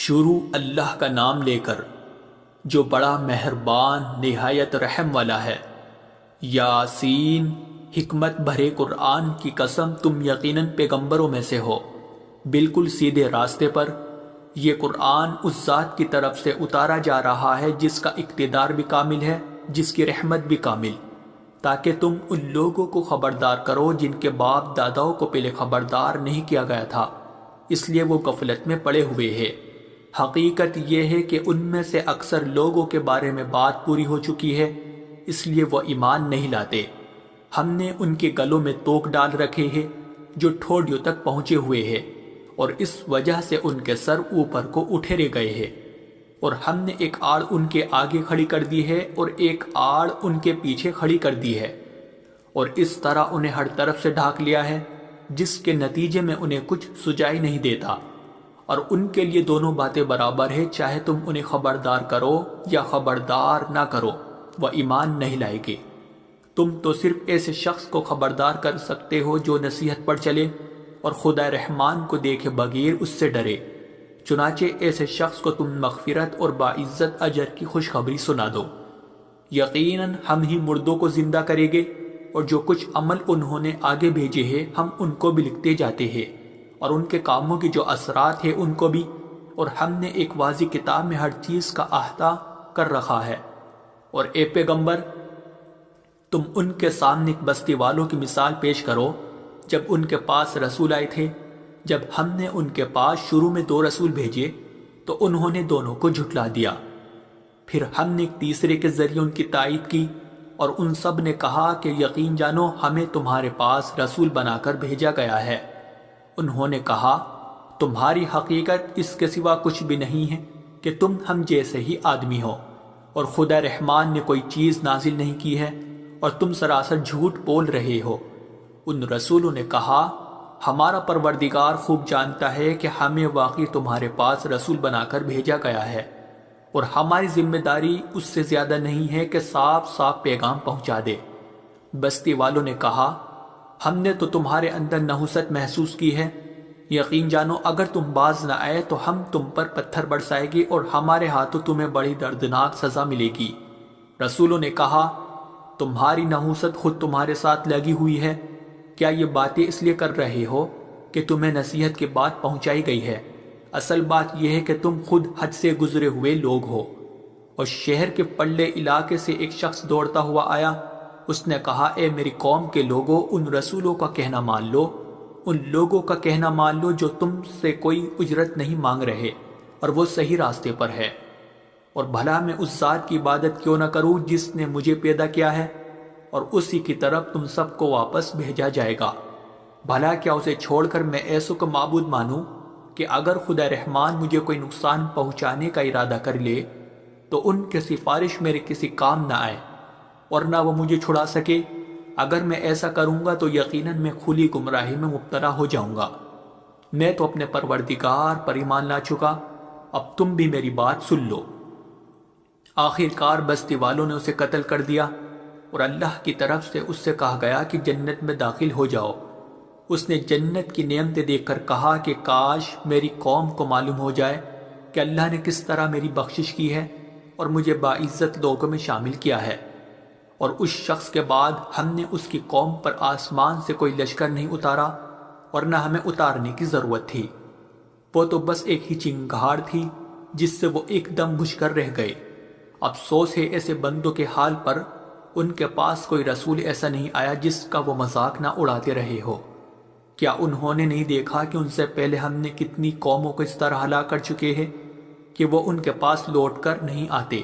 شروع اللہ کا نام لے کر جو بڑا مہربان نہایت رحم والا ہے۔ یاسین، حکمت بھرے قرآن کی قسم، تم یقیناً پیغمبروں میں سے ہو، بالکل سیدھے راستے پر۔ یہ قرآن اس ذات کی طرف سے اتارا جا رہا ہے جس کا اقتدار بھی کامل ہے، جس کی رحمت بھی کامل، تاکہ تم ان لوگوں کو خبردار کرو جن کے باپ داداؤں کو پہلے خبردار نہیں کیا گیا تھا، اس لیے وہ غفلت میں پڑے ہوئے ہیں۔ حقیقت یہ ہے کہ ان میں سے اکثر لوگوں کے بارے میں بات پوری ہو چکی ہے، اس لیے وہ ایمان نہیں لاتے۔ ہم نے ان کے گلوں میں توق ڈال رکھے ہیں جو ٹھوڑیوں تک پہنچے ہوئے ہیں، اور اس وجہ سے ان کے سر اوپر کو اٹھیرے گئے ہیں، اور ہم نے ایک آڑ ان کے آگے کھڑی کر دی ہے اور ایک آڑ ان کے پیچھے کھڑی کر دی ہے، اور اس طرح انہیں ہر طرف سے ڈھانک لیا ہے، جس کے نتیجے میں انہیں کچھ سجائی نہیں دیتا۔ اور ان کے لیے دونوں باتیں برابر ہے، چاہے تم انہیں خبردار کرو یا خبردار نہ کرو، وہ ایمان نہیں لائے گے۔ تم تو صرف ایسے شخص کو خبردار کر سکتے ہو جو نصیحت پر چلے اور خدا رحمان کو دیکھے بغیر اس سے ڈرے، چنانچہ ایسے شخص کو تم مغفرت اور باعزت اجر کی خوشخبری سنا دو۔ یقیناً ہم ہی مردوں کو زندہ کریں گے، اور جو کچھ عمل انہوں نے آگے بھیجے ہیں ہم ان کو بھی لکھتے جاتے ہیں، اور ان کے کاموں کی جو اثرات ہیں ان کو بھی، اور ہم نے ایک واضح کتاب میں ہر چیز کا احاطہ کر رکھا ہے۔ اور اے پیغمبر، تم ان کے سامنے ایک بستی والوں کی مثال پیش کرو جب ان کے پاس رسول آئے تھے۔ جب ہم نے ان کے پاس شروع میں 2 رسول بھیجے تو انہوں نے دونوں کو جھٹلا دیا، پھر ہم نے ایک تیسرے کے ذریعے ان کی تائید کی، اور ان سب نے کہا کہ یقین جانو ہمیں تمہارے پاس رسول بنا کر بھیجا گیا ہے۔ انہوں نے کہا تمہاری حقیقت اس کے سوا کچھ بھی نہیں ہے کہ تم ہم جیسے ہی آدمی ہو، اور خدا رحمان نے کوئی چیز نازل نہیں کی ہے، اور تم سراسر جھوٹ بول رہے ہو۔ ان رسولوں نے کہا ہمارا پروردگار خوب جانتا ہے کہ ہمیں واقعی تمہارے پاس رسول بنا کر بھیجا گیا ہے، اور ہماری ذمہ داری اس سے زیادہ نہیں ہے کہ صاف صاف پیغام پہنچا دے۔ بستی والوں نے کہا ہم نے تو تمہارے اندر نحوست محسوس کی ہے، یقین جانو اگر تم باز نہ آئے تو ہم تم پر پتھر برسائے گی اور ہمارے ہاتھوں تمہیں بڑی دردناک سزا ملے گی۔ رسولوں نے کہا تمہاری نحوست خود تمہارے ساتھ لگی ہوئی ہے، کیا یہ باتیں اس لیے کر رہے ہو کہ تمہیں نصیحت کی بات پہنچائی گئی ہے؟ اصل بات یہ ہے کہ تم خود حد سے گزرے ہوئے لوگ ہو۔ اور شہر کے پلے علاقے سے ایک شخص دوڑتا ہوا آیا، اس نے کہا اے میری قوم کے لوگوں، ان رسولوں کا کہنا مان لو، ان لوگوں کا کہنا مان لو جو تم سے کوئی اجرت نہیں مانگ رہے اور وہ صحیح راستے پر ہے، اور بھلا میں اس ذات کی عبادت کیوں نہ کروں جس نے مجھے پیدا کیا ہے، اور اسی کی طرف تم سب کو واپس بھیجا جائے گا۔ بھلا کیا اسے چھوڑ کر میں ایسوں کو معبود مانوں کہ اگر خدا رحمان مجھے کوئی نقصان پہنچانے کا ارادہ کر لے تو ان کی سفارش میرے کسی کام نہ آئے، اور نہ وہ مجھے چھڑا سکے۔ اگر میں ایسا کروں گا تو یقیناً میں کھلی گمراہی میں مبتلا ہو جاؤں گا۔ میں تو اپنے پروردگار پر ایمان لا چکا، اب تم بھی میری بات سن لو۔ آخر کار بستی والوں نے اسے قتل کر دیا، اور اللہ کی طرف سے اس سے کہا گیا کہ جنت میں داخل ہو جاؤ۔ اس نے جنت کی نعمتیں دیکھ کر کہا کہ کاش میری قوم کو معلوم ہو جائے کہ اللہ نے کس طرح میری بخشش کی ہے اور مجھے باعزت لوگوں میں شامل کیا ہے۔ اور اس شخص کے بعد ہم نے اس کی قوم پر آسمان سے کوئی لشکر نہیں اتارا، اور نہ ہمیں اتارنے کی ضرورت تھی، وہ تو بس ایک ہی چنگھاڑ تھی جس سے وہ ایک دم بجھ کر رہ گئے۔ افسوس ہے ایسے بندوں کے حال پر، ان کے پاس کوئی رسول ایسا نہیں آیا جس کا وہ مذاق نہ اڑاتے رہے ہو۔ کیا انہوں نے نہیں دیکھا کہ ان سے پہلے ہم نے کتنی قوموں کو اس طرح ہلاک کر چکے ہیں کہ وہ ان کے پاس لوٹ کر نہیں آتے؟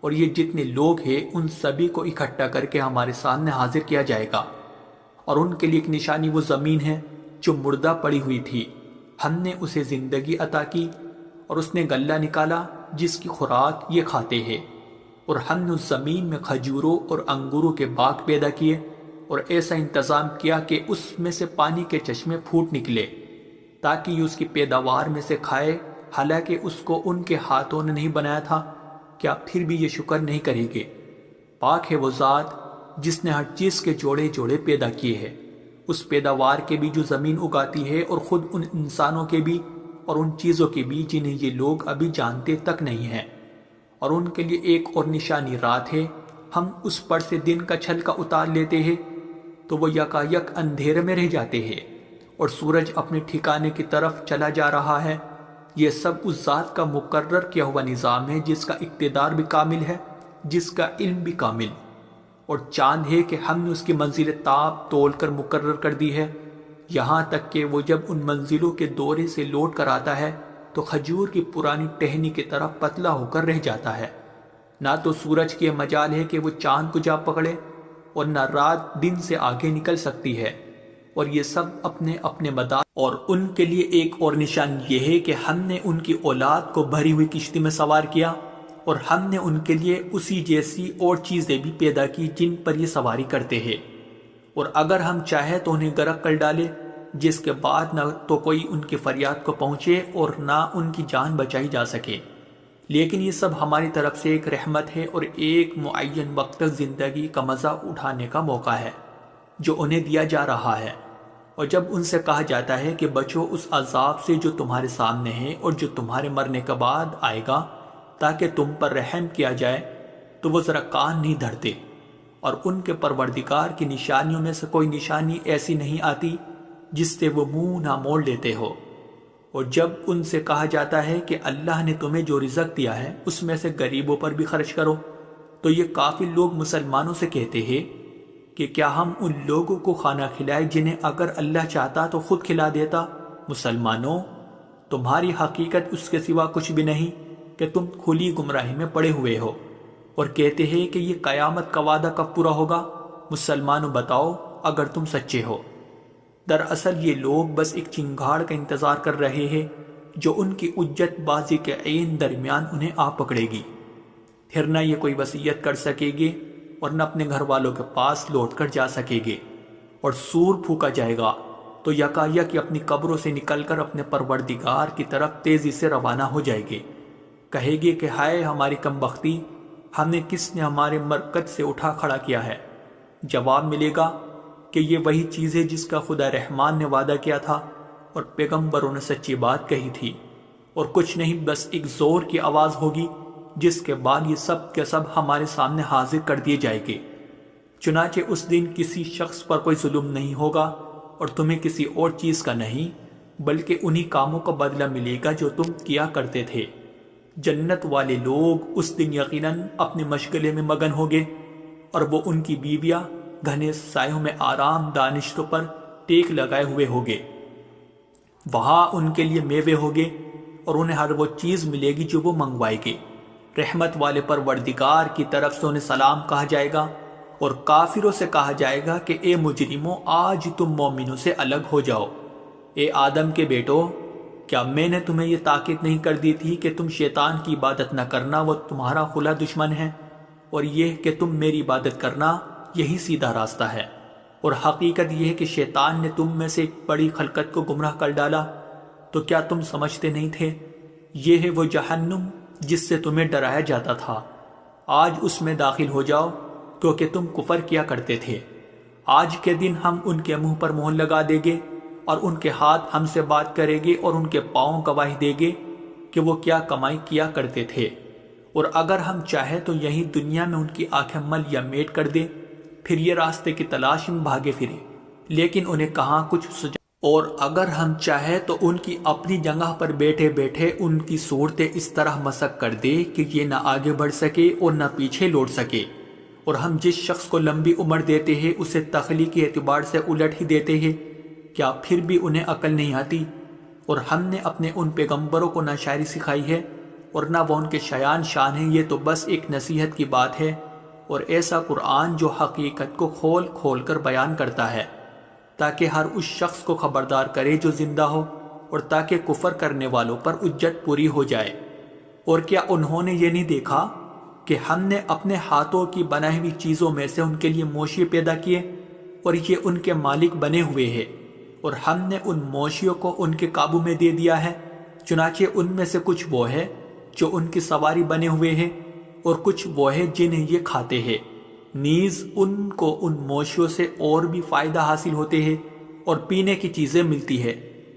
اور یہ جتنے لوگ ہیں ان سبھی کو اکٹھا کر کے ہمارے سامنے حاضر کیا جائے گا، اور ان کے لیے ایک نشانی وہ زمین ہے جو مردہ پڑی ہوئی تھی، ہم نے اسے زندگی عطا کی، اور اس نے غلہ نکالا جس کی خوراک یہ کھاتے ہیں، اور ہم نے اس زمین میں کھجوروں اور انگوروں کے باغ پیدا کیے، اور ایسا انتظام کیا کہ اس میں سے پانی کے چشمے پھوٹ نکلے تاکہ یہ اس کی پیداوار میں سے کھائے، حالانکہ اس کو ان کے ہاتھوں نے نہیں بنایا تھا۔ کیا پھر بھی یہ شکر نہیں کریں گے؟ پاک ہے وہ ذات جس نے ہر چیز کے جوڑے جوڑے پیدا کیے ہیں، اس پیداوار کے بھی جو زمین اگاتی ہے اور خود ان انسانوں کے بھی، اور ان چیزوں کی بھی جنہیں یہ لوگ ابھی جانتے تک نہیں ہیں، اور ان کے لیے ایک اور نشانی رات ہے، ہم اس پر سے دن کا چھلکا اتار لیتے ہیں تو وہ یکایک اندھیرے میں رہ جاتے ہیں اور سورج اپنے ٹھکانے کی طرف چلا جا رہا ہے۔ یہ سب اس ذات کا مقرر کیا ہوا نظام ہے جس کا اقتدار بھی کامل ہے، جس کا علم بھی کامل، اور چاند ہے کہ ہم نے اس کی منزل تاب تول کر مقرر کر دی ہے، یہاں تک کہ وہ جب ان منزلوں کے دورے سے لوٹ کر آتا ہے تو کھجور کی پرانی ٹہنی کی طرح پتلا ہو کر رہ جاتا ہے۔ نہ تو سورج کی مجال ہے کہ وہ چاند کو جا پکڑے، اور نہ رات دن سے آگے نکل سکتی ہے، اور یہ سب اپنے اپنے مدار، اور ان کے لیے ایک اور نشان یہ ہے کہ ہم نے ان کی اولاد کو بھری ہوئی کشتی میں سوار کیا، اور ہم نے ان کے لیے اسی جیسی اور چیزیں بھی پیدا کی جن پر یہ سواری کرتے ہیں، اور اگر ہم چاہیں تو انہیں غرق کر ڈالے، جس کے بعد نہ تو کوئی ان کی فریاد کو پہنچے اور نہ ان کی جان بچائی جا سکے۔ لیکن یہ سب ہماری طرف سے ایک رحمت ہے اور ایک معین وقت تک زندگی کا مزہ اٹھانے کا موقع ہے جو انہیں دیا جا رہا ہے۔ اور جب ان سے کہا جاتا ہے کہ بچو اس عذاب سے جو تمہارے سامنے ہے اور جو تمہارے مرنے کے بعد آئے گا تاکہ تم پر رحم کیا جائے، تو وہ ذرا کان نہیں دھرتے، اور ان کے پروردگار کی نشانیوں میں سے کوئی نشانی ایسی نہیں آتی جس سے وہ منہ نہ موڑ لیتے ہو۔ اور جب ان سے کہا جاتا ہے کہ اللہ نے تمہیں جو رزق دیا ہے اس میں سے غریبوں پر بھی خرچ کرو، تو یہ کافر لوگ مسلمانوں سے کہتے ہیں کہ کیا ہم ان لوگوں کو کھانا کھلائے جنہیں اگر اللہ چاہتا تو خود کھلا دیتا؟ مسلمانوں، تمہاری حقیقت اس کے سوا کچھ بھی نہیں کہ تم کھلی گمراہی میں پڑے ہوئے ہو، اور کہتے ہیں کہ یہ قیامت کا وعدہ کب پورا ہوگا؟ مسلمانوں بتاؤ اگر تم سچے ہو۔ دراصل یہ لوگ بس ایک چنگاڑ کا انتظار کر رہے ہیں جو ان کی حجت بازی کے عین درمیان انہیں آ پکڑے گی، پھر نہ یہ کوئی وصیت کر سکے گے اور نہ اپنے گھر والوں کے پاس لوٹ کر جا سکے گے، اور سور پھونکا جائے گا تو یکایک اپنی قبروں سے نکل کر اپنے پروردگار کی طرف تیزی سے روانہ ہو جائے گے، کہے گے کہ ہائے ہماری کم بختی، ہمیں کس نے ہمارے مرکز سے اٹھا کھڑا کیا ہے؟ جواب ملے گا کہ یہ وہی چیز ہے جس کا خدا رحمان نے وعدہ کیا تھا اور پیغمبروں نے سچی بات کہی تھی، اور کچھ نہیں، بس ایک زور کی آواز ہوگی جس کے بعد یہ سب کے سب ہمارے سامنے حاضر کر دیے جائیں گے۔ چنانچہ اس دن کسی شخص پر کوئی ظلم نہیں ہوگا اور تمہیں کسی اور چیز کا نہیں، بلکہ انہی کاموں کا بدلہ ملے گا جو تم کیا کرتے تھے۔ جنت والے لوگ اس دن یقیناً اپنے مشغلے میں مگن ہوگے، اور وہ ان کی بیویاں گھنے سایوں میں آرام دانشتوں پر ٹیک لگائے ہوئے ہوگے۔ وہاں ان کے لیے میوے ہوگے اور انہیں ہر وہ چیز ملے گی جو وہ منگوائے گے۔ رحمت والے پروردگار کی طرف سے انہیں سلام کہا جائے گا، اور کافروں سے کہا جائے گا کہ اے مجرموں، آج تم مومنوں سے الگ ہو جاؤ۔ اے آدم کے بیٹو، کیا میں نے تمہیں یہ تاکید نہیں کر دی تھی کہ تم شیطان کی عبادت نہ کرنا، وہ تمہارا کھلا دشمن ہے، اور یہ کہ تم میری عبادت کرنا، یہی سیدھا راستہ ہے۔ اور حقیقت یہ ہے کہ شیطان نے تم میں سے ایک بڑی خلقت کو گمراہ کر ڈالا، تو کیا تم سمجھتے نہیں تھے؟ یہ ہے وہ جہنم جس سے تمہیں ڈرایا جاتا تھا، آج اس میں داخل ہو جاؤ کیونکہ تم کفر کیا کرتے تھے۔ آج کے دن ہم ان کے منہ پر مہر لگا دیں گے، اور ان کے ہاتھ ہم سے بات کریں گے، اور ان کے پاؤں گواہی دیں گے کہ وہ کیا کمائی کیا کرتے تھے۔ اور اگر ہم چاہیں تو یہی دنیا میں ان کی آنکھیں مل یا میٹ کر دیں، پھر یہ راستے کی تلاش میں بھاگے پھرے، لیکن انہیں کہاں کچھ سجا۔ اور اگر ہم چاہیں تو ان کی اپنی جگہ پر بیٹھے بیٹھے ان کی صورتیں اس طرح مسخ کر دے کہ یہ نہ آگے بڑھ سکے اور نہ پیچھے لوٹ سکے۔ اور ہم جس شخص کو لمبی عمر دیتے ہیں اسے تخلیقی اعتبار سے الٹ ہی دیتے ہیں، کیا پھر بھی انہیں عقل نہیں آتی؟ اور ہم نے اپنے ان پیغمبروں کو نہ شاعری سکھائی ہے اور نہ وہ ان کے شایان شان ہیں، یہ تو بس ایک نصیحت کی بات ہے، اور ایسا قرآن جو حقیقت کو کھول کھول کر بیان کرتا ہے تاکہ ہر اس شخص کو خبردار کرے جو زندہ ہو، اور تاکہ کفر کرنے والوں پر حجت پوری ہو جائے۔ اور کیا انہوں نے یہ نہیں دیکھا کہ ہم نے اپنے ہاتھوں کی بنائی ہوئی چیزوں میں سے ان کے لیے موشی پیدا کیے، اور یہ ان کے مالک بنے ہوئے ہیں، اور ہم نے ان موشیوں کو ان کے قابو میں دے دیا ہے، چنانچہ ان میں سے کچھ وہ ہے جو ان کی سواری بنے ہوئے ہیں، اور کچھ وہ ہے جنہیں یہ کھاتے ہیں۔ نیز ان کو ان موشیوں سے اور بھی فائدہ حاصل ہوتے ہیں اور پینے کی چیزیں ملتی ہے۔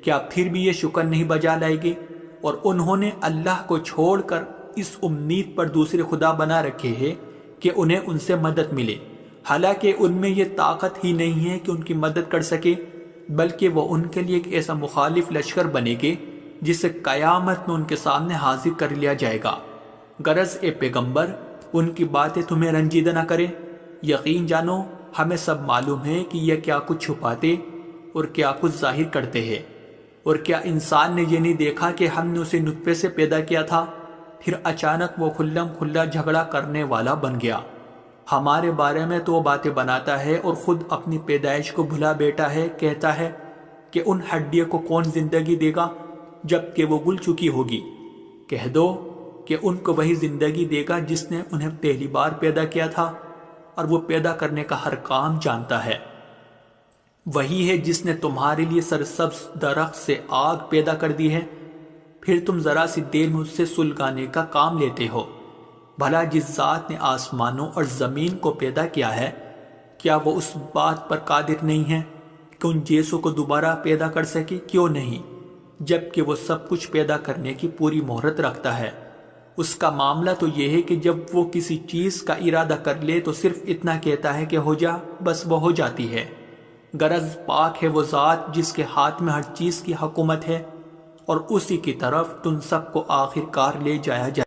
کیا پھر بھی یہ شکر نہیں بجا لائے گے؟ اور انہوں نے اللہ کو چھوڑ کر اس امید پر دوسرے خدا بنا رکھے ہیں کہ انہیں ان سے مدد ملے، حالانکہ ان میں یہ طاقت ہی نہیں ہے کہ ان کی مدد کر سکے، بلکہ وہ ان کے لیے ایک ایسا مخالف لشکر بنے گے جسے قیامت میں ان کے سامنے حاضر کر لیا جائے گا۔ غرض اے پیغمبر، ان کی باتیں تمہیں رنجیدہ نہ کریں، یقین جانو ہمیں سب معلوم ہے کہ یہ کیا کچھ چھپاتے اور کیا کچھ ظاہر کرتے ہیں۔ اور کیا انسان نے یہ نہیں دیکھا کہ ہم نے اسے نطفے سے پیدا کیا تھا، پھر اچانک وہ کھلم کھلا جھگڑا کرنے والا بن گیا۔ ہمارے بارے میں تو وہ باتیں بناتا ہے اور خود اپنی پیدائش کو بھلا بیٹھا ہے، کہتا ہے کہ ان ہڈیوں کو کون زندگی دے گا جب کہ وہ گل چکی ہوگی۔ کہہ دو کہ ان کو وہی زندگی دے گا جس نے انہیں پہلی بار پیدا کیا تھا، اور وہ پیدا کرنے کا ہر کام جانتا ہے۔ وہی ہے جس نے تمہارے لیے سرسبز درخت سے آگ پیدا کر دی ہے، پھر تم ذرا سی دیر میں اس سے سلگانے کا کام لیتے ہو۔ بھلا جس ذات نے آسمانوں اور زمین کو پیدا کیا ہے، کیا وہ اس بات پر قادر نہیں ہے کہ ان جیسوں کو دوبارہ پیدا کر سکے؟ کیوں نہیں، جبکہ وہ سب کچھ پیدا کرنے کی پوری مہرت رکھتا ہے۔ اس کا معاملہ تو یہ ہے کہ جب وہ کسی چیز کا ارادہ کر لے تو صرف اتنا کہتا ہے کہ ہو جا، بس وہ ہو جاتی ہے۔ غرض پاک ہے وہ ذات جس کے ہاتھ میں ہر چیز کی حکومت ہے، اور اسی کی طرف تم سب کو آخر کار لے جایا جائے۔